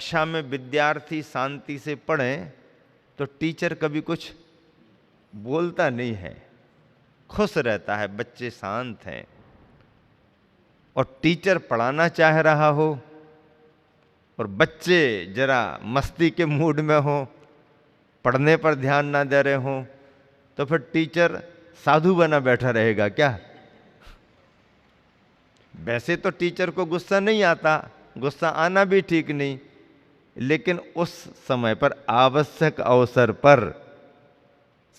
कक्षा में विद्यार्थी शांति से पढ़ें तो टीचर कभी कुछ बोलता नहीं है, खुश रहता है, बच्चे शांत हैं। और टीचर पढ़ाना चाह रहा हो और बच्चे जरा मस्ती के मूड में हो, पढ़ने पर ध्यान ना दे रहे हो, तो फिर टीचर साधु बना बैठा रहेगा क्या? वैसे तो टीचर को गुस्सा नहीं आता, गुस्सा आना भी ठीक नहीं, लेकिन उस समय पर आवश्यक अवसर पर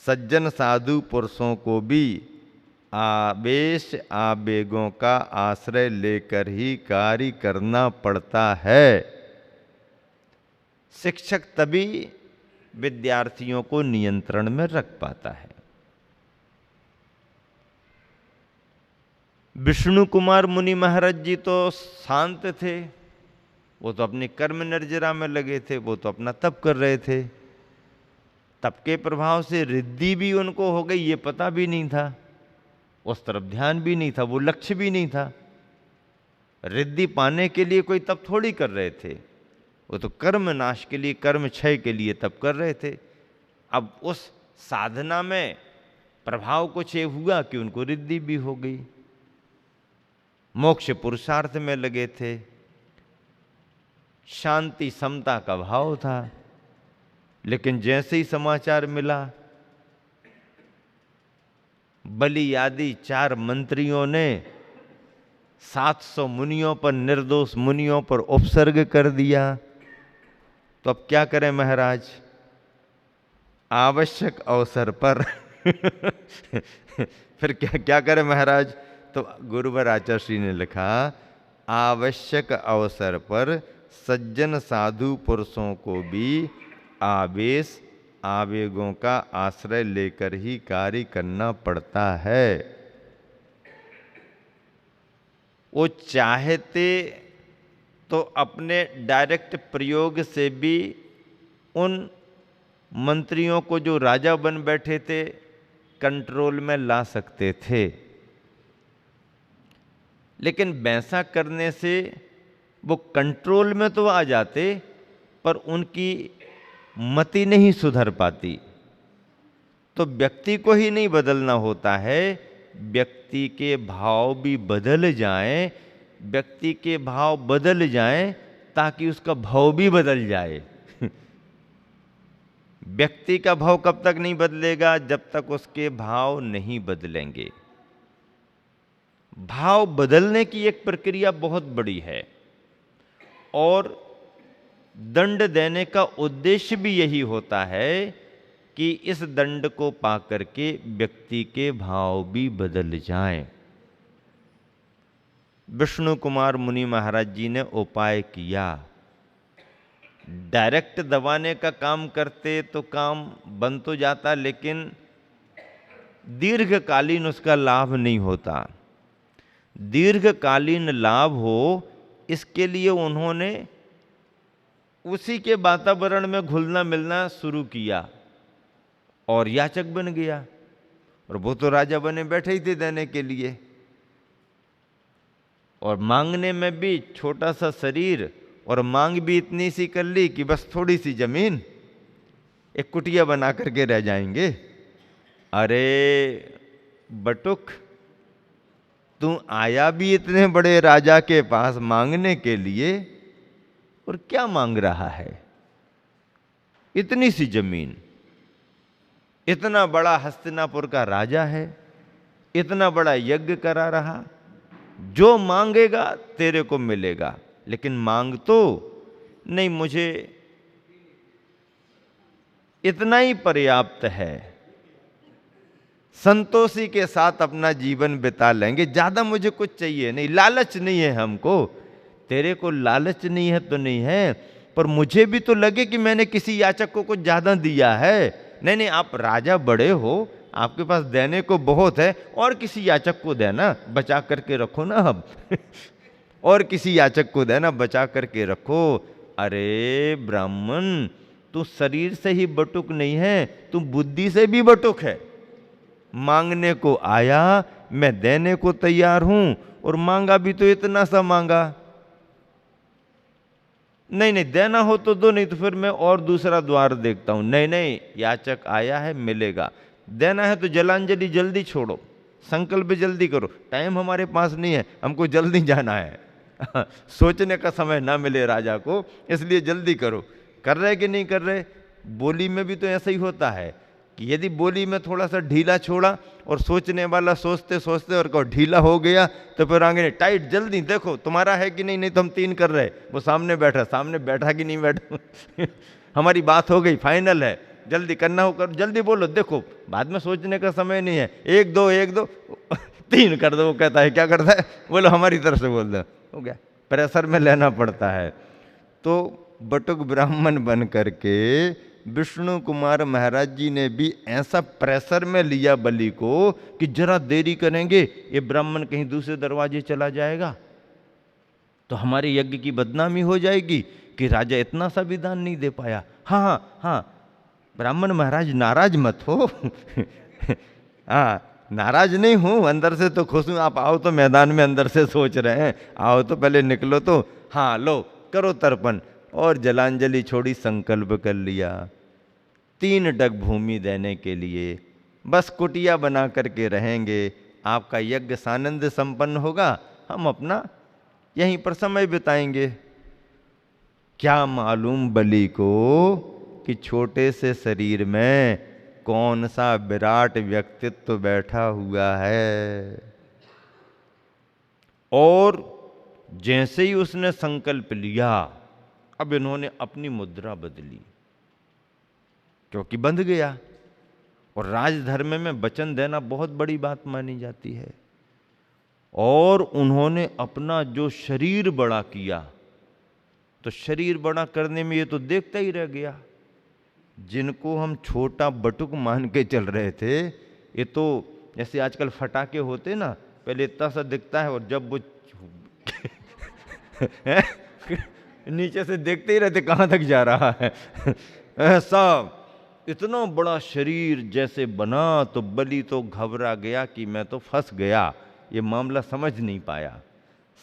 सज्जन साधु पुरुषों को भी आवेश आवेगों का आश्रय लेकर ही कार्य करना पड़ता है। शिक्षक तभी विद्यार्थियों को नियंत्रण में रख पाता है। विष्णु कुमार मुनि महाराज जी तो शांत थे, वो तो अपनी कर्म निर्जरा में लगे थे, वो तो अपना तप कर रहे थे। तप के प्रभाव से रिद्धि भी उनको हो गई, ये पता भी नहीं था, उस तरफ ध्यान भी नहीं था, वो लक्ष्य भी नहीं था। रिद्धि पाने के लिए कोई तप थोड़ी कर रहे थे, वो तो कर्म नाश के लिए, कर्म क्षय के लिए तप कर रहे थे। अब उस साधना में प्रभाव कुछ ये हुआ कि उनको रिद्धि भी हो गई, मोक्ष पुरुषार्थ में लगे थे, शांति समता का भाव था। लेकिन जैसे ही समाचार मिला बलि आदि 4 मंत्रियों ने 700 मुनियों पर, निर्दोष मुनियों पर उपसर्ग कर दिया, तो अब क्या करें महाराज? आवश्यक अवसर पर फिर क्या करें महाराज? तो गुरुवर आचार्य श्री ने लिखा, आवश्यक अवसर पर सज्जन साधु पुरुषों को भी आवेश आवेगों का आश्रय लेकर ही कार्य करना पड़ता है। वो चाहते तो अपने डायरेक्ट प्रयोग से भी उन मंत्रियों को जो राजा बन बैठे थे कंट्रोल में ला सकते थे, लेकिन वैसा करने से वो कंट्रोल में तो आ जाते पर उनकी मति नहीं सुधर पाती। तो व्यक्ति को ही नहीं बदलना होता है, व्यक्ति के भाव भी बदल जाएं, व्यक्ति के भाव बदल जाएं ताकि उसका भाव भी बदल जाए। व्यक्ति का भाव कब तक नहीं बदलेगा? जब तक उसके भाव नहीं बदलेंगे। भाव बदलने की एक प्रक्रिया बहुत बड़ी है और दंड देने का उद्देश्य भी यही होता है कि इस दंड को पाकर के व्यक्ति के भाव भी बदल जाएं। विष्णु कुमार मुनि महाराज जी ने उपाय किया। डायरेक्ट दबाने का काम करते तो काम बन तो जाता, लेकिन दीर्घकालीन उसका लाभ नहीं होता। दीर्घकालीन लाभ हो इसके लिए उन्होंने उसी के वातावरण में घुलना मिलना शुरू किया और याचक बन गया। और वो तो राजा बने बैठे ही थे देने के लिए, और मांगने में भी छोटा सा शरीर, और मांग भी इतनी सी कर ली कि बस थोड़ी सी जमीन, एक कुटिया बना करके रह जाएंगे। अरे बटुक, तू आया भी इतने बड़े राजा के पास मांगने के लिए, और क्या मांग रहा है? इतनी सी जमीन। इतना बड़ा हस्तिनापुर का राजा है, इतना बड़ा यज्ञ करा रहा, जो मांगेगा तेरे को मिलेगा, लेकिन मांग तो नहीं, मुझे इतना ही पर्याप्त है, संतोषी के साथ अपना जीवन बिता लेंगे, ज्यादा मुझे कुछ चाहिए नहीं, लालच नहीं है हमको। तेरे को लालच नहीं है तो नहीं है, पर मुझे भी तो लगे कि मैंने किसी याचक को कुछ ज्यादा दिया है। नहीं, आप राजा बड़े हो, आपके पास देने को बहुत है, और किसी याचक को देना, बचा करके रखो ना अब और किसी याचक को देना, बचा करके रखो। अरे ब्राह्मण, तू शरीर से ही बटुक नहीं है, तू बुद्धि से भी बटुक है। मांगने को आया, मैं देने को तैयार हूं, और मांगा भी तो इतना सा मांगा। नहीं नहीं, देना हो तो दो, नहीं तो फिर मैं और दूसरा द्वार देखता हूं। नहीं नहीं, याचक आया है, मिलेगा। देना है तो जलांजलि जल्दी छोड़ो, संकल्प जल्दी करो, टाइम हमारे पास नहीं है, हमको जल्दी जाना है। सोचने का समय ना मिले राजा को, इसलिए जल्दी करो। कर रहे कि नहीं कर रहे? बोली में भी तो ऐसा ही होता है कि यदि बोली में थोड़ा सा ढीला छोड़ा और सोचने वाला सोचते सोचते और को ढीला हो गया, तो फिर आगे टाइट, जल्दी देखो तुम्हारा है कि नहीं, नहीं तो हम 3 कर रहे। वो सामने बैठा कि नहीं बैठा। हमारी बात हो गई, फाइनल है, जल्दी करना हो कर, जल्दी बोलो, देखो बाद में सोचने का समय नहीं है, 1 2 1 2 3 कर दो। वो कहता है क्या करता है, बोलो हमारी तरफ से बोल दो, हो गया। प्रेशर में लेना पड़ता है। तो बटुक ब्राह्मण बन करके विष्णु कुमार महाराज जी ने भी ऐसा प्रेशर में लिया बलि को कि जरा देरी करेंगे ये ब्राह्मण कहीं दूसरे दरवाजे चला जाएगा तो हमारे यज्ञ की बदनामी हो जाएगी कि राजा इतना सा भी दान नहीं दे पाया। हाँ हाँ हाँ, ब्राह्मण महाराज नाराज मत हो। हाँ, नाराज नहीं हूं, अंदर से तो खुश हूं। आप आओ तो मैदान में अंदर से सोच रहे हैं, आओ तो पहले निकलो तो। हाँ लो करो तर्पण, और जलांजलि छोड़ी, संकल्प कर लिया 3 डग भूमि देने के लिए। बस कुटिया बना करके रहेंगे, आपका यज्ञ सानंद संपन्न होगा, हम अपना यहीं पर समय बिताएंगे। क्या मालूम बलि को कि छोटे से शरीर में कौन सा विराट व्यक्तित्व बैठा हुआ है। और जैसे ही उसने संकल्प लिया, अब इन्होंने अपनी मुद्रा बदली, क्योंकि बंध गया। और राजधर्म में वचन देना बहुत बड़ी बात मानी जाती है। और उन्होंने अपना जो शरीर बड़ा किया, तो शरीर बड़ा करने में ये तो देखता ही रह गया। जिनको हम छोटा बटुक मान के चल रहे थे, ये तो जैसे आजकल फटाके होते ना, पहले इतना सा दिखता है और जब वो नीचे से देखते ही रहते कहाँ तक जा रहा है। ऐसा इतना बड़ा शरीर जैसे बना, तो बलि तो घबरा गया कि मैं तो फंस गया, ये मामला समझ नहीं पाया।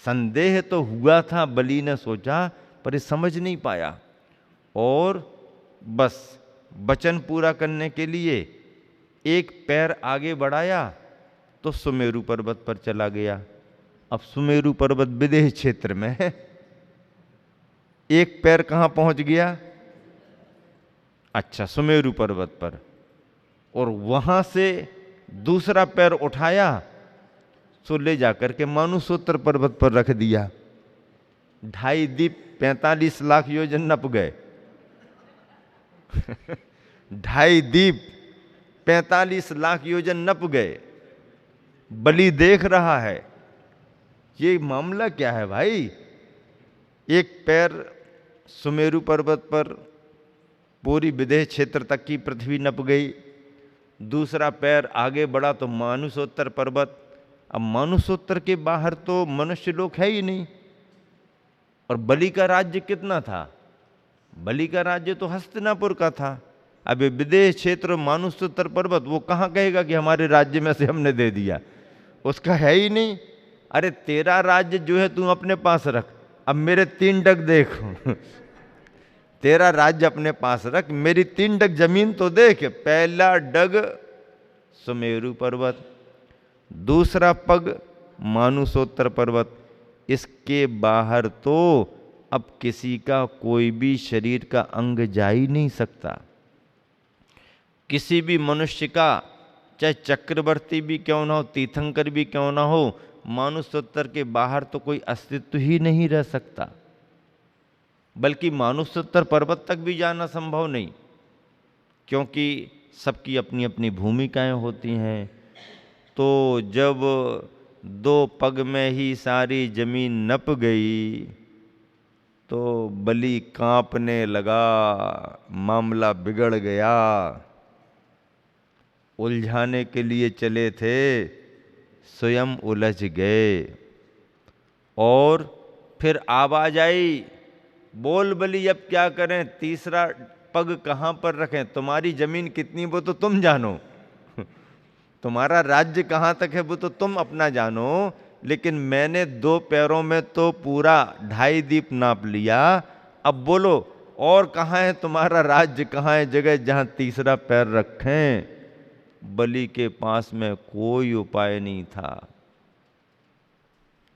संदेह तो हुआ था, बलि ने सोचा, पर ये समझ नहीं पाया। और बस वचन पूरा करने के लिए एक पैर आगे बढ़ाया तो सुमेरु पर्वत पर चला गया। अब सुमेरु पर्वत विदेह क्षेत्र में है। एक पैर कहां पहुंच गया? अच्छा, सुमेरु पर्वत पर। और वहां से दूसरा पैर उठाया सो ले जाकर के मानुसोत्तर पर्वत पर रख दिया। 2.5 दीप 45 लाख योजन नप गए। 2.5 दीप 45 लाख योजन नप गए। बलि देख रहा है ये मामला क्या है भाई। एक पैर सुमेरु पर्वत पर पूरी विदेह क्षेत्र तक की पृथ्वी नप गई, दूसरा पैर आगे बढ़ा तो मानुसोत्तर पर्वत। अब मानुसोत्तर के बाहर तो मनुष्य लोग है ही नहीं। और बलि का राज्य कितना था? बलि का राज्य तो हस्तिनापुर का था। अब ये विदेह क्षेत्र मानुसोत्तर पर्वत, वो कहाँ कहेगा कि हमारे राज्य में से हमने दे दिया, उसका है ही नहीं। अरे तेरा राज्य जो है तू अपने पास रख, अब मेरे 3 डग देखो। तेरा राज्य अपने पास रख, मेरी 3 डग जमीन तो देख। पहला डग सुमेरु पर्वत, दूसरा पग मानुसोत्तर पर्वत। इसके बाहर तो अब किसी का कोई भी शरीर का अंग जा ही नहीं सकता। किसी भी मनुष्य का, चाहे चक्रवर्ती भी क्यों ना हो, तीर्थंकर भी क्यों ना हो, मानुसोत्तर के बाहर तो कोई अस्तित्व ही नहीं रह सकता। बल्कि मानुसोत्तर पर्वत तक भी जाना संभव नहीं, क्योंकि सबकी अपनी अपनी भूमिकाएं होती हैं। तो जब 2 पग में ही सारी जमीन नप गई तो बलि कांपने लगा, मामला बिगड़ गया। उलझाने के लिए चले थे, स्वयं उलझ गए। और फिर आवाज आई, बोल बलि अब क्या करें, तीसरा पग कहां पर रखें, तुम्हारी जमीन कितनी वो तो तुम जानो, तुम्हारा राज्य कहां तक है वो तो तुम अपना जानो। लेकिन मैंने 2 पैरों में तो पूरा 2.5 दीप नाप लिया, अब बोलो और कहाँ है तुम्हारा राज्य, कहाँ है जगह जहाँ तीसरा पैर रखें। बलि के पास में कोई उपाय नहीं था,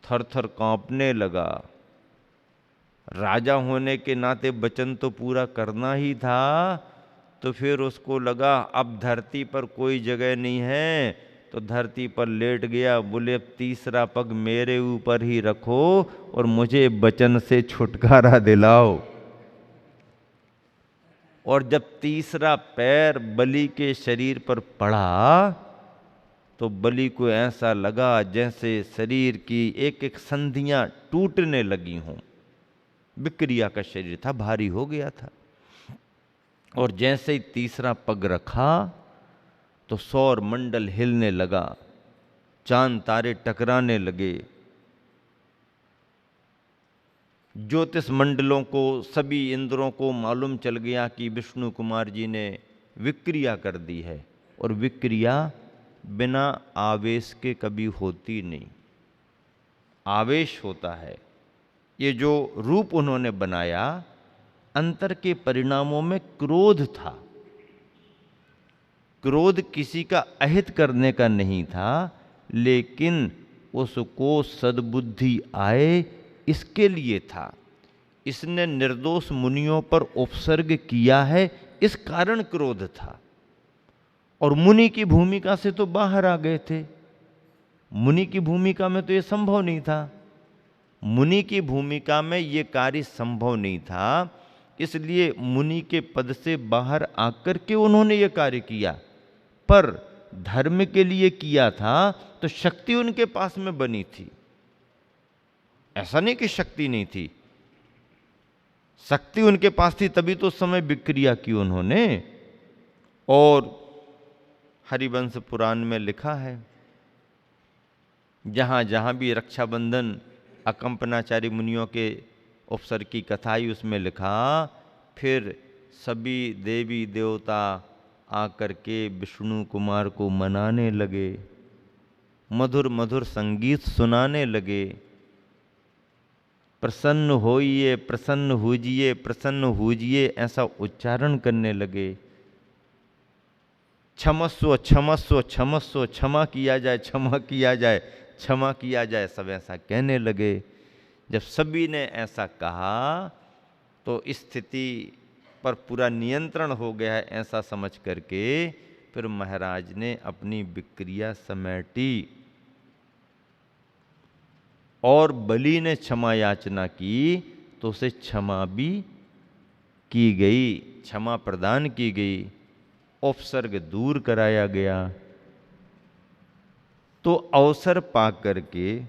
थर थर कांपने लगा। राजा होने के नाते वचन तो पूरा करना ही था, तो फिर उसको लगा अब धरती पर कोई जगह नहीं है, तो धरती पर लेट गया। बोले अब तीसरा पग मेरे ऊपर ही रखो और मुझे वचन से छुटकारा दिलाओ। और जब तीसरा पैर बलि के शरीर पर पड़ा तो बलि को ऐसा लगा जैसे शरीर की एक एक संधियां टूटने लगी हों। विक्रिया का शरीर था, भारी हो गया था। और जैसे ही तीसरा पग रखा तो सौर मंडल हिलने लगा, चांद तारे टकराने लगे, ज्योतिष मंडलों को, सभी इंद्रों को मालूम चल गया कि विष्णु कुमार जी ने विक्रिया कर दी है। और विक्रिया बिना आवेश के कभी होती नहीं, आवेश होता है। ये जो रूप उन्होंने बनाया, अंतर के परिणामों में क्रोध था। क्रोध किसी का अहित करने का नहीं था, लेकिन उसको सद्बुद्धि आए इसके लिए था। इसने निर्दोष मुनियों पर उपसर्ग किया है, इस कारण क्रोध था। और मुनि की भूमिका से तो बाहर आ गए थे। मुनि की भूमिका में तो यह संभव नहीं था, मुनि की भूमिका में यह कार्य संभव नहीं था। इसलिए मुनि के पद से बाहर आकर के उन्होंने यह कार्य किया, पर धर्म के लिए किया था, तो शक्ति उनके पास में बनी थी। ऐसा नहीं कि शक्ति नहीं थी, शक्ति उनके पास थी, तभी तो उस समय विक्रिया की उन्होंने। और हरिवंश पुराण में लिखा है, जहां जहां भी रक्षाबंधन अकंपनाचारी मुनियों के उपसर्ग की कथा आई, उसमें लिखा फिर सभी देवी देवता आकर के विष्णु कुमार को मनाने लगे, मधुर मधुर संगीत सुनाने लगे। प्रसन्न होइए, प्रसन्न होजिए, प्रसन्न होजिए, ऐसा उच्चारण करने लगे। क्षमस्व क्षमस्व क्षमस्व, क्षमा किया जाए, क्षमा किया जाए, क्षमा किया जाए, सब ऐसा कहने लगे। जब सभी ने ऐसा कहा तो स्थिति पर पूरा नियंत्रण हो गया है, ऐसा समझ करके फिर महाराज ने अपनी विक्रिया समेटी और बलि ने क्षमा याचना की तो उसे क्षमा भी की गई, क्षमा प्रदान की गई, उपसर्ग दूर कराया गया। तो अवसर पाकर के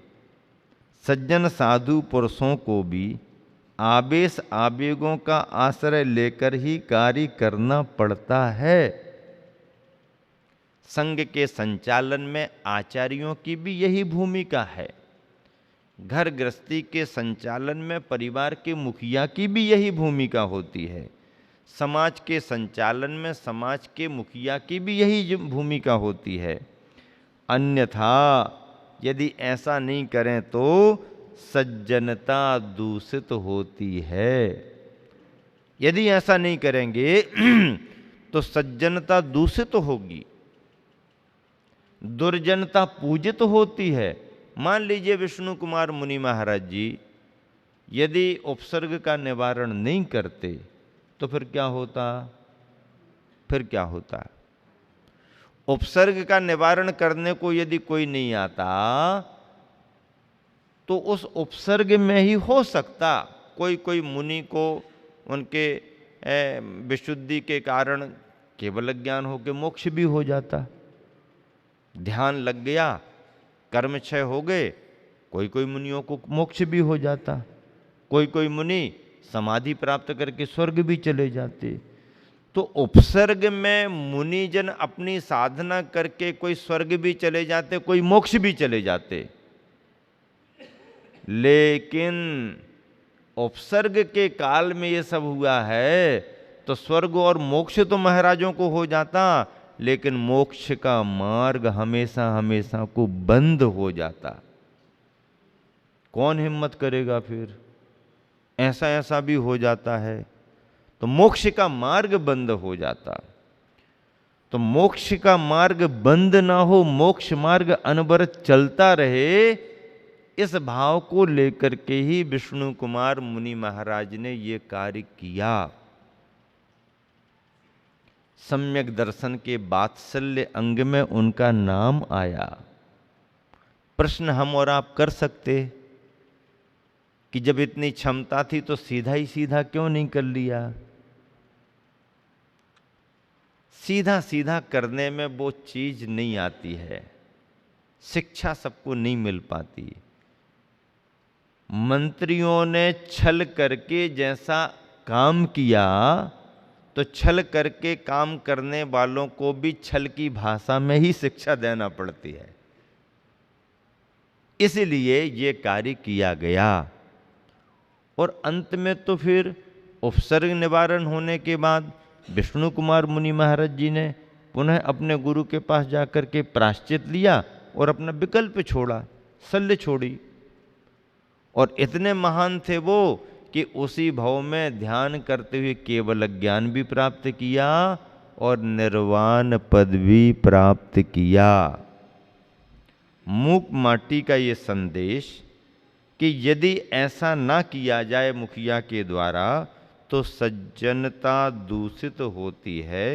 सज्जन साधु पुरुषों को भी आवेश आवेगों का आश्रय लेकर ही कार्य करना पड़ता है। संघ के संचालन में आचार्यों की भी यही भूमिका है, घर गृहस्थी के संचालन में परिवार के मुखिया की भी यही भूमिका होती है, समाज के संचालन में समाज के मुखिया की भी यही भूमिका होती है। अन्यथा यदि ऐसा नहीं करें तो सज्जनता दूषित होती है। यदि ऐसा नहीं करेंगे तो सज्जनता दूषित होगी, दुर्जनता पूजित होती है। मान लीजिए विष्णु कुमार मुनि महाराज जी यदि उपसर्ग का निवारण नहीं करते तो फिर क्या होता? फिर क्या होता? उपसर्ग का निवारण करने को यदि कोई नहीं आता तो उस उपसर्ग में ही हो सकता कोई कोई मुनि को उनके विशुद्धि के कारण केवल ज्ञान होकर मोक्ष भी हो जाता। ध्यान लग गया, कर्म क्षय हो गए, कोई कोई मुनियों को मोक्ष भी हो जाता। कोई कोई मुनि समाधि प्राप्त करके स्वर्ग भी चले जाते। तो उपसर्ग में मुनिजन अपनी साधना करके कोई स्वर्ग भी चले जाते, कोई मोक्ष भी चले जाते। लेकिन उपसर्ग के काल में ये सब हुआ है तो स्वर्ग और मोक्ष तो महाराजों को हो जाता, लेकिन मोक्ष का मार्ग हमेशा हमेशा को बंद हो जाता। कौन हिम्मत करेगा फिर? ऐसा ऐसा भी हो जाता है, तो मोक्ष का मार्ग बंद हो जाता। तो मोक्ष का मार्ग बंद ना हो, मोक्ष मार्ग अनवरत चलता रहे, इस भाव को लेकर के ही विष्णु कुमार मुनि महाराज ने ये कार्य किया। सम्यक दर्शन के वात्सल्य अंग में उनका नाम आया। प्रश्न हम और आप कर सकते कि जब इतनी क्षमता थी तो सीधा ही सीधा क्यों नहीं कर लिया? सीधा सीधा करने में वो चीज नहीं आती है, शिक्षा सबको नहीं मिल पाती। मंत्रियों ने छल करके जैसा काम किया, तो छल करके काम करने वालों को भी छल की भाषा में ही शिक्षा देना पड़ती है। इसलिए ये कार्य किया गया। और अंत में तो फिर उपसर्ग निवारण होने के बाद विष्णु कुमार मुनि महाराज जी ने पुनः अपने गुरु के पास जाकर के प्रायश्चित लिया और अपना विकल्प छोड़ा, शल्य छोड़ी। और इतने महान थे वो कि उसी भाव में ध्यान करते हुए केवल ज्ञान भी प्राप्त किया और निर्वाण पद भी प्राप्त किया। मूक माटी का ये संदेश कि यदि ऐसा ना किया जाए मुखिया के द्वारा तो सज्जनता दूषित होती है,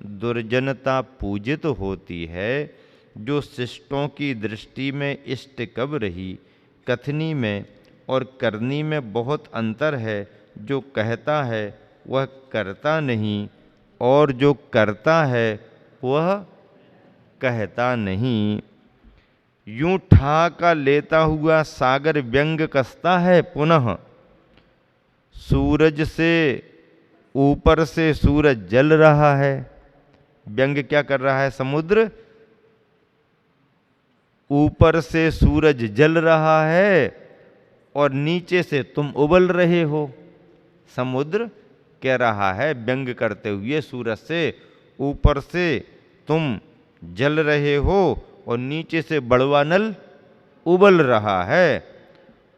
दुर्जनता पूजित होती है। जो शिष्टों की दृष्टि में इष्ट कब रही, कथनी में और करनी में बहुत अंतर है। जो कहता है वह करता नहीं, और जो करता है वह कहता नहीं। यूं ठाका लेता हुआ सागर व्यंग कसता है पुनः, सूरज से ऊपर से सूरज जल रहा है। व्यंग क्या कर रहा है? समुद्र ऊपर से सूरज जल रहा है और नीचे से तुम उबल रहे हो। समुद्र कह रहा है व्यंग करते हुए, सूरज से ऊपर से तुम जल रहे हो और नीचे से बड़वा नल उबल रहा है।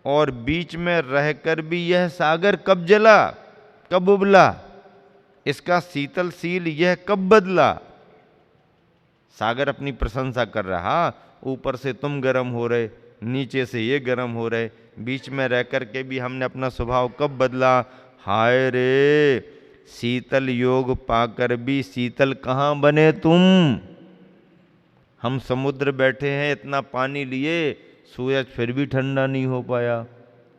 और बीच में रहकर भी यह सागर कब जला, कब उबला, इसका शीतलशील यह कब बदला। सागर अपनी प्रशंसा कर रहा, ऊपर से तुम गर्म हो रहे, नीचे से ये गर्म हो रहे, बीच में रह कर के भी हमने अपना स्वभाव कब बदला। हाय रे, शीतल योग पाकर भी शीतल कहाँ बने तुम। हम समुद्र बैठे हैं, इतना पानी लिए, सूरज फिर भी ठंडा नहीं हो पाया,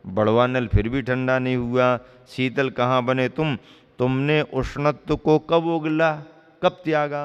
बड़वा नल फिर भी ठंडा नहीं हुआ, शीतल कहाँ बने तुम। तुमने उष्णत्व को कब उगला, कब त्यागा।